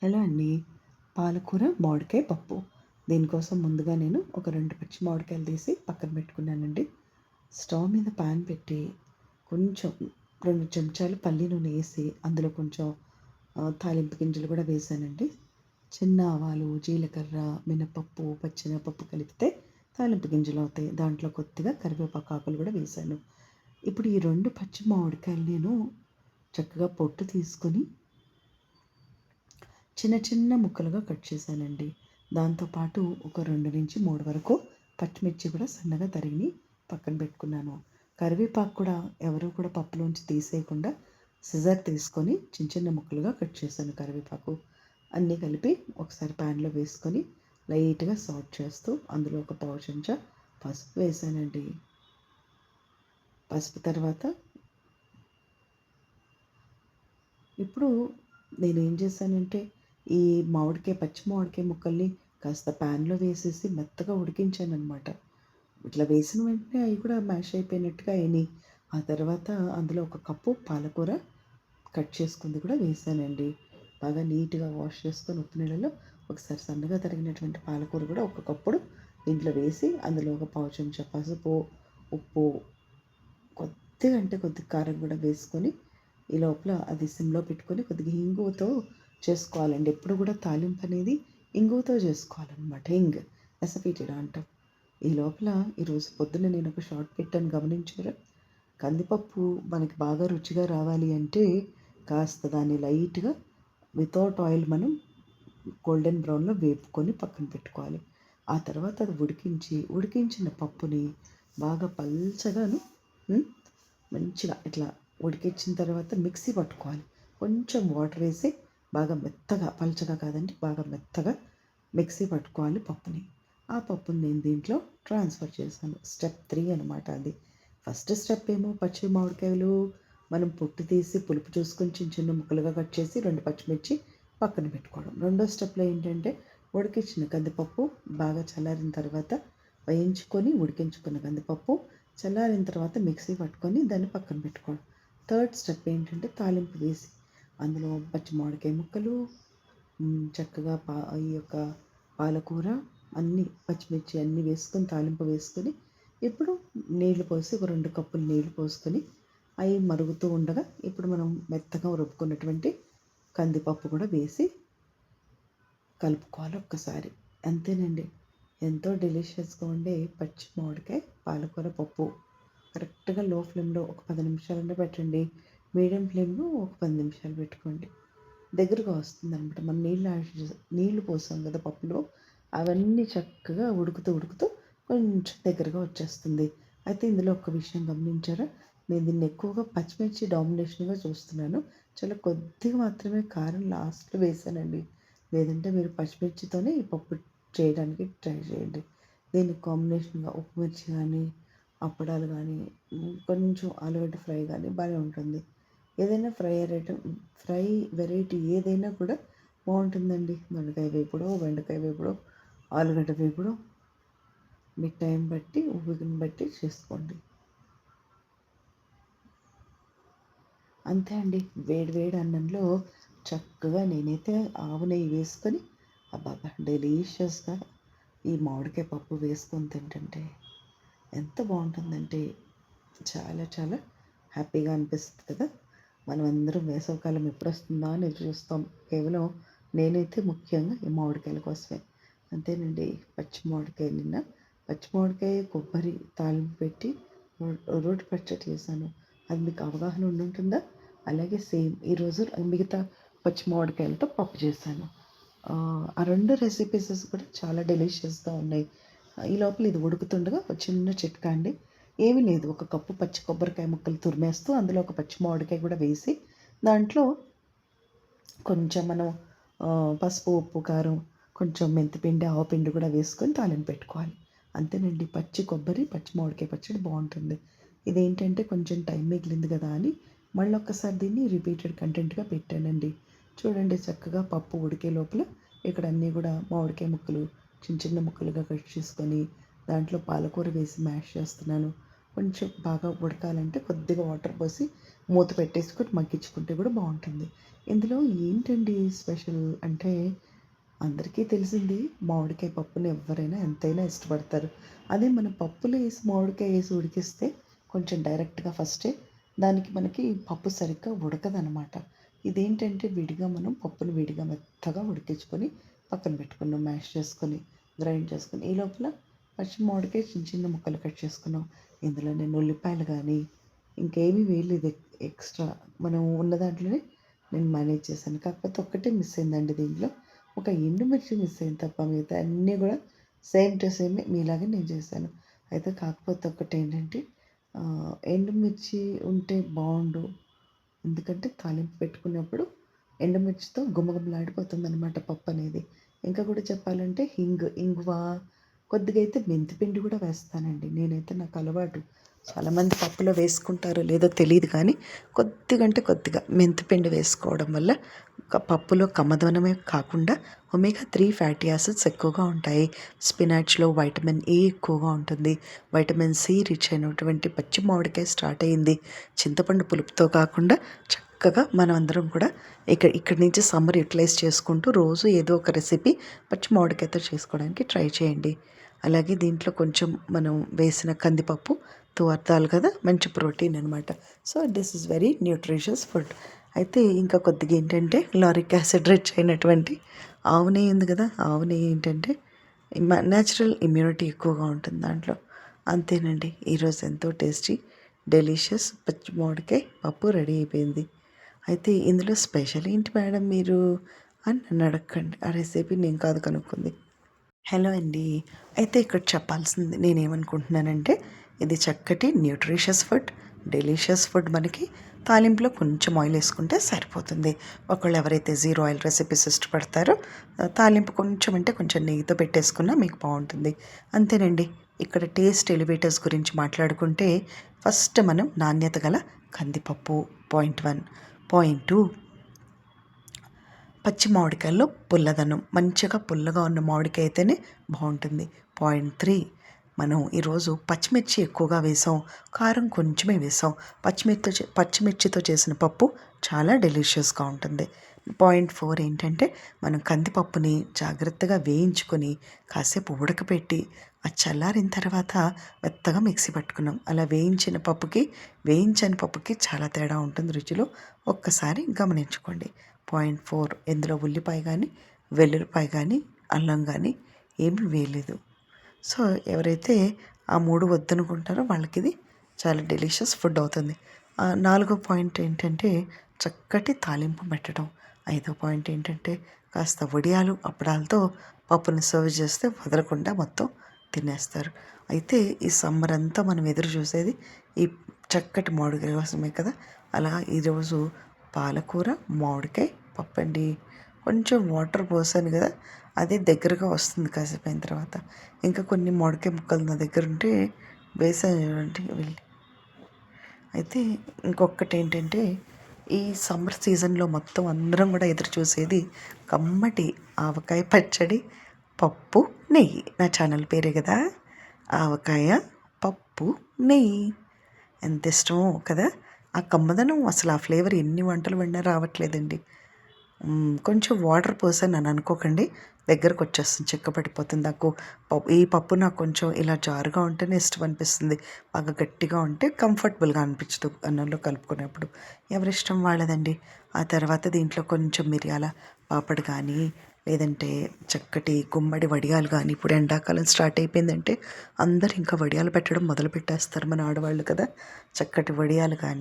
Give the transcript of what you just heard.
ఎలా అండి? పాలకూర, మామిడికాయ పప్పు. దీనికోసం ముందుగా నేను ఒక 2 పచ్చి మామిడికాయలు తీసి పక్కన పెట్టుకున్నానండి. స్టవ్ మీద పాన్ పెట్టి కొంచెం 2 చెంచాలు పల్లి నూనె ఏసి అందులో కొంచెం తాలింపు గింజలు కూడా వేశానండి. చిన్న ఆవాలు, జీలకర్ర, మినపప్పు, పచ్చెనగపప్పు కలిపితే తాలింపు గింజలవుతాయి. దాంట్లో కొద్దిగా కరివేపాకు ఆకులు కూడా వేశాను. ఇప్పుడు ఈ 2 పచ్చి మామిడికాయలు నేను చక్కగా పొట్టు తీసుకొని చిన్న చిన్న ముక్కలుగా కట్ చేశానండి. దాంతోపాటు ఒక 2-3 వరకు పచ్చిమిర్చి కూడా సన్నగా తరిగి పక్కన పెట్టుకున్నాను. కరివేపాకు కూడా ఎవరు కూడా పప్పులోంచి తీసేయకుండా సిజర్ తీసుకొని చిన్న చిన్న ముక్కలుగా కట్ చేశాను కరివేపాకు. అన్నీ కలిపి ఒకసారి ప్యాన్లో వేసుకొని లైట్గా సాల్ట్ చేస్తూ అందులో ఒక పావు చెంచా పసుపు వేసానండి. పసుపు తర్వాత ఇప్పుడు నేనేం చేశానంటే ఈ పచ్చి మామిడికాయ ముక్కల్ని కాస్త ప్యాన్లో వేసేసి మెత్తగా ఉడికించాననమాట. ఇట్లా వేసిన వెంటనే అవి కూడా మ్యాష్ అయిపోయినట్టుగా అయినాయి. ఆ తర్వాత అందులో ఒక కప్పు పాలకూర కట్ చేసుకుంది కూడా వేసానండి. బాగా నీట్గా వాష్ చేసుకొని ఉప్పు నీళ్ళలో ఒకసారి సన్నగా తరిగినటువంటి పాలకూర కూడా ఒక కప్పుడు దీంట్లో వేసి అందులో ఒక పావు చెంచా పసుపు, ఉప్పు, కొద్దిగా అంటే కొద్దిగా కారం కూడా వేసుకొని ఈ లోపల అది సిమ్లో పెట్టుకొని కొద్దిగా ఇంగువతో చేసుకోవాలండి. ఎప్పుడు కూడా తాలింపు అనేది ఇంగువతో చేసుకోవాలన్నమాట. ఎసపీటెడ్ అంటాం. ఈ లోపల ఈరోజు పొద్దున్న నేను ఒక షార్ట్ పెట్టాను, గమనించారా? కందిపప్పు మనకి బాగా రుచిగా రావాలి అంటే కాస్త దాన్ని లైట్గా వితౌట్ ఆయిల్ మనం గోల్డెన్ బ్రౌన్లో వేపుకొని పక్కన పెట్టుకోవాలి. ఆ తర్వాత అది ఉడికించిన పప్పుని బాగా పల్చగాను మంచిగా ఇట్లా ఉడికించిన తర్వాత మిక్సీ పట్టుకోవాలి. కొంచెం వాటర్ వేసి బాగా మెత్తగా, పల్చగా కాదండి, బాగా మెత్తగా మిక్సీ పట్టుకోవాలి పప్పుని. ఆ పప్పుని నేను దీంట్లో ట్రాన్స్ఫర్ చేశాను. స్టెప్ 3 అనమాట అది. ఫస్ట్ స్టెప్ ఏమో పచ్చి మామిడికాయలు మనం పొట్టు తీసి పులుపు చూసుకొని చిన్న చిన్న ముక్కలుగా కట్ చేసి 2 పచ్చిమిర్చి పక్కన పెట్టుకోవడం. రెండో స్టెప్లో ఏంటంటే ఉడికించిన కందిపప్పు బాగా చల్లారిన తర్వాత వేయించుకొని ఉడికించుకున్న కందిపప్పు చల్లారిన తర్వాత మిక్సీ పట్టుకొని దాన్ని పక్కన పెట్టుకోవడం. థర్డ్ స్టెప్ ఏంటంటే తాలింపు వేసి అందులో పచ్చి మామిడికాయ ముక్కలు, చక్కగా ఈ యొక్క పాలకూర అన్నీ పచ్చిమిర్చి అన్నీ వేసుకొని తాలింపు వేసుకొని ఇప్పుడు నీళ్లు పోసి ఒక 2 కప్పులు నీళ్లు పోసుకొని అవి మరుగుతూ ఉండగా ఇప్పుడు మనం మెత్తగా రుబ్బుకున్నటువంటి కందిపప్పు కూడా వేసి కలుపుకోవాలి ఒక్కసారి. అంతేనండి. ఎంతో డెలిషియస్గా ఉండే పచ్చి మామిడికాయ పాలకూర పప్పు. కరెక్ట్గా లో ఫ్లేమ్లో ఒక 10 నిమిషాలన్నా పెట్టండి. మీడియం ఫ్లేమ్లో ఒక 10 నిమిషాలు పెట్టుకోండి. దగ్గరగా వస్తుందనమాట. మనం నీళ్లు పోసాం కదా పప్పులో, అవన్నీ చక్కగా ఉడుకుతూ కొంచెం దగ్గరగా వచ్చేస్తుంది. అయితే ఇందులో ఒక విషయం గమనించారా? నేను దీన్ని ఎక్కువగా పచ్చిమిర్చి డామినేషన్గా చూస్తున్నాను. చాలా కొద్దిగా మాత్రమే కారం లాస్ట్లో వేసానండి. లేదంటే మీరు పచ్చిమిర్చితోనే ఈ పప్పు చేయడానికి ట్రై చేయండి. దీనికి కాంబినేషన్గా ఉప్పు మిర్చి కానీ, అప్పడాలు కానీ, కొంచెం ఆలుగడ్డ ఫ్రై కానీ బాగానే ఉంటుంది. ఏదైనా ఫ్రై వెరైటీ ఏదైనా కూడా బాగుంటుందండి. దొండకాయ వేపుడో, బెండకాయ వేపుడో, ఆలుగడ్డ వేపుడో మీ టైం బట్టి, ఓపికని బట్టి చేసుకోండి. అంతే అండి. వేడి వేడి అన్నంలో చక్కగా నేనైతే ఆవు నెయ్యి వేసుకొని అబ్బబ్బా డెలీషియస్గా ఈ మామిడికాయ పప్పు వేసుకొని తింటుంటే ఎంత బాగుంటుందంటే చాలా చాలా హ్యాపీగా అనిపిస్తుంది కదా! మనం అందరం వేసవికాలం ఎప్పుడు వస్తుందా అని చూస్తాం. కేవలం నేనైతే ముఖ్యంగా ఈ మామిడికాయల కోసమే. అంతేనండి. పచ్చి మామిడికాయ కొబ్బరి తాలింపు పెట్టి రోటి పచ్చడి చేశాను. అది మీకు అవగాహన ఉండుంటుందా? అలాగే సేమ్ ఈరోజు మిగతా పచ్చి మామిడికాయలతో పప్పు చేశాను. ఆ 2 రెసిపీసెస్ కూడా చాలా డెలిషియస్గా ఉన్నాయి. ఈ లోపల ఇది ఉడుకుతుండగా ఒక చిన్న చిట్కా అండి. ఏమీ లేదు, ఒక కప్పు పచ్చి కొబ్బరికాయ ముక్కలు తురిమేస్తూ అందులో ఒక పచ్చి మామిడికాయ కూడా వేసి దాంట్లో కొంచెం మనం పసుపు, ఉప్పు, కారం, కొంచెం మెంతిపిండి, ఆవపిండి కూడా వేసుకొని తాలింపు పెట్టుకోవాలి. అంతేనండి. పచ్చి కొబ్బరి, పచ్చి మామిడికాయ పచ్చడి బాగుంటుంది. ఇదేంటంటే కొంచెం టైం మిగిలింది కదా అని మళ్ళొక్కసారి దీన్ని రిపీటెడ్ కంటెంట్గా పెట్టానండి. చూడండి చక్కగా పప్పు ఉడికే లోపల ఇక్కడ అన్నీ కూడా మామిడికాయ ముక్కలు చిన్న చిన్న ముక్కలుగా కట్ చేసుకొని దాంట్లో పాలకూర వేసి మ్యాష్ చేస్తున్నాను. కొంచెం బాగా ఉడకాలంటే కొద్దిగా వాటర్ పోసి మూత పెట్టేసుకొని మగ్గించుకుంటే కూడా బాగుంటుంది. ఇందులో ఏంటండి స్పెషల్ అంటే అందరికీ తెలిసింది మామిడికాయ పప్పుని ఎవ్వరైనా ఎంతైనా ఇష్టపడతారు. అదే మనం పప్పులో వేసి మామిడికాయ వేసి ఉడికిస్తే కొంచెం డైరెక్ట్‌గా ఫస్టే దానికి మనకి పప్పు సరిగ్గా ఉడకదనమాట. ఇదేంటంటే విడిగా మనం పప్పుని విడిగా మెత్తగా ఉడికించుకొని పక్కన పెట్టుకున్నాం మ్యాష్ చేసుకొని, గ్రైండ్ చేసుకొని. ఈ లోపల పచ్చి మామిడికాయ చిన్న చిన్న ముక్కలు కట్ చేసుకున్నాం. ఇందులో నేను ఉల్లిపాయలు గానీ, ఇంకేమీ వేయలేదు ఎక్స్‌ట్రా. మనం ఉన్న దాంట్లోనే నేను మేనేజ్ చేశాను. కాకపోతే ఒక్కటే మిస్ అయిందండి దీంట్లో. ఒక ఎండుమిర్చి మిస్ అయింది తప్ప మిగతా అన్నీ కూడా సేమ్ టు సేమ్ మీలాగే నేను చేశాను. అయితే కాకపోతే ఒకటేంటంటే ఎండుమిర్చి ఉంటే బావుండు. ఎందుకంటే తాలింపు పెట్టుకున్నప్పుడు ఎండుమిర్చితో గుమగుమలాడిపోతుందనమాట పప్పనేది. ఇంకా కూడా చెప్పాలంటే ఇంగువ, కొద్దిగా అయితే మెంతిపిండి కూడా వేస్తానండి. నేనైతే నాకు అలవాటు. చాలామంది పప్పులో వేసుకుంటారో లేదో తెలీదు కానీ కొద్దిగా అంటే కొద్దిగా మెంతిపిండి వేసుకోవడం వల్ల పప్పులో కమ్మదనమే కాకుండా ఒమేగా 3 ఫ్యాటీ యాసిడ్స్ ఎక్కువగా ఉంటాయి. స్పినాచ్‌లో వైటమిన్ ఏ ఎక్కువగా ఉంటుంది. వైటమిన్ సి రిచ్ అయినటువంటి పచ్చి మామిడికాయ స్టార్ట్ అయింది. చింతపండు పులుపుతో కాకుండా చక్కగా మనమందరం కూడా ఇక్కడి నుంచి సమ్మర్ యుటిలైజ్ చేసుకుంటూ రోజు ఏదో ఒక రెసిపీ పచ్చి మామిడికాయతో చేసుకోవడానికి ట్రై చేయండి. అలాగే దీంట్లో కొంచెం మనం వేసిన కందిపప్పు తువర్తాలు కదా మంచి ప్రోటీన్ అనమాట. So this is very nutritious food. అయితే ఇంకా కొద్దిగా ఏంటంటే లారిక్ యాసిడ్ రిచ్ అయినటువంటి ఆవు నెయ్యి ఉంది కదా, ఆవు నెయ్యి ఏంటంటే న్యాచురల్ ఇమ్యూనిటీ ఎక్కువగా ఉంటుంది దాంట్లో. అంతేనండి, ఈరోజు ఎంతో టేస్టీ డెలిషియస్ పచ్చి మామిడికాయ పప్పు రెడీ అయిపోయింది. అయితే ఇందులో స్పెషల్ ఏంటి మేడం మీరు అని నన్ను అడగకండి. ఆ రెసిపీ నేను కాదు కనుక్కుంది. హలో అండి. అయితే ఇక్కడ చెప్పాల్సింది నేనేమనుకుంటున్నానంటే ఇది చక్కటి న్యూట్రిషియస్ ఫుడ్, డెలీషియస్ ఫుడ్. మనకి తాలింపులో కొంచెం ఆయిల్ వేసుకుంటే సరిపోతుంది. ఒకళ్ళు ఎవరైతే జీరో ఆయిల్ రెసిపీస్ ఇష్టపడతారో తాలింపు కొంచెం అంటే కొంచెం నెయ్యితో పెట్టేసుకున్నా మీకు బాగుంటుంది. అంతేనండి. ఇక్కడ టేస్ట్ ఎలివేటర్స్ గురించి మాట్లాడుకుంటే ఫస్ట్ మనం నాణ్యత గల కందిపప్పు పాయింట్ 1, పాయింట్ 2 పచ్చి మామిడికాయల్లో పుల్లదనం, మంచిగా పుల్లగా ఉన్న మామిడికాయ అయితేనే బాగుంటుంది. పాయింట్ 3 మనం ఈరోజు పచ్చిమిర్చి ఎక్కువగా వేసాం, కారం కొంచెమే వేసాం. పచ్చిమిర్చితో చేసిన పప్పు చాలా డెలిషియస్గా ఉంటుంది. పాయింట్ 4 ఏంటంటే మనం కందిపప్పుని జాగ్రత్తగా వేయించుకొని కాసేపు ఉడకపెట్టి ఆ చల్లారిన తర్వాత మెత్తగా మిక్సీ పట్టుకున్నాం. అలా వేయించని పప్పుకి చాలా తేడా ఉంటుంది రుచిలో. ఒక్కసారి గమనించుకోండి. పాయింట్ 4 ఇందులో ఉల్లిపాయ కానీ, వెల్లుల్లిపాయ కానీ, అల్లం కానీ ఏమీ వేయలేదు. సో ఎవరైతే ఆ 3 వద్దనుకుంటారో వాళ్ళకి ఇది చాలా డెలిషియస్ ఫుడ్ అవుతుంది. 4వ పాయింట్ ఏంటంటే చక్కటి తాలింపు పెట్టడం. 5వ పాయింట్ ఏంటంటే కాస్త వడియాలు, అప్పడాలతో పప్పుని సర్వ్ చేస్తే వదలకుండా మొత్తం తినేస్తారు. అయితే ఈ సమ్మర్ అంతా మనం ఎదురు చూసేది ఈ చక్కటి మామిడికాయ కోసమే కదా. అలా ఈరోజు పాలకూర, మామిడికాయ పప్పండి. కొంచెం వాటర్ పోసాను కదా, అది దగ్గరగా వస్తుంది కాసేపు అయిన తర్వాత. ఇంకా కొన్ని మామిడికాయ ముక్కలు నా దగ్గర ఉంటే వేసాను చూడండి వెళ్ళి. అయితే ఇంకొకటి ఏంటంటే ఈ సమ్మర్ సీజన్లో మొత్తం అందరం కూడా ఎదురు చూసేది కమ్మటి ఆవకాయ పచ్చడి, పప్పు, నెయ్యి. నా ఛానల్ పేరే కదా, ఆవకాయ పప్పు నెయ్యి. ఎంత ఇష్టమో కదా. ఆ కమ్మదనం అసలు ఆ ఫ్లేవర్ ఎన్ని వంటలు వండినా రావట్లేదండి. కొంచెం వాటర్ పోసాను అని అనుకోకండి, దగ్గరకు వచ్చేస్తుంది, చిక్కపడిపోతుంది. ఈ పప్పు నాకు కొంచెం ఇలా జారుగా ఉంటేనే ఇష్టం అనిపిస్తుంది. బాగా గట్టిగా ఉంటే కంఫర్టబుల్గా అనిపించదు అన్నంలో కలుపుకునేప్పుడు. ఎవరిష్టం వాళ్ళదండి. ఆ తర్వాత దీంట్లో కొంచెం మిరియాల పాపడ్ కానీ, లేదంటే చక్కటి గుమ్మడి వడియాలు కానీ. ఇప్పుడు ఎండాకాలం స్టార్ట్ అయిపోయిందంటే అందరు ఇంకా వడియాలు పెట్టడం మొదలు పెట్టేస్తారు మన ఆడవాళ్ళు కదా. చక్కటి వడియాలు కానీ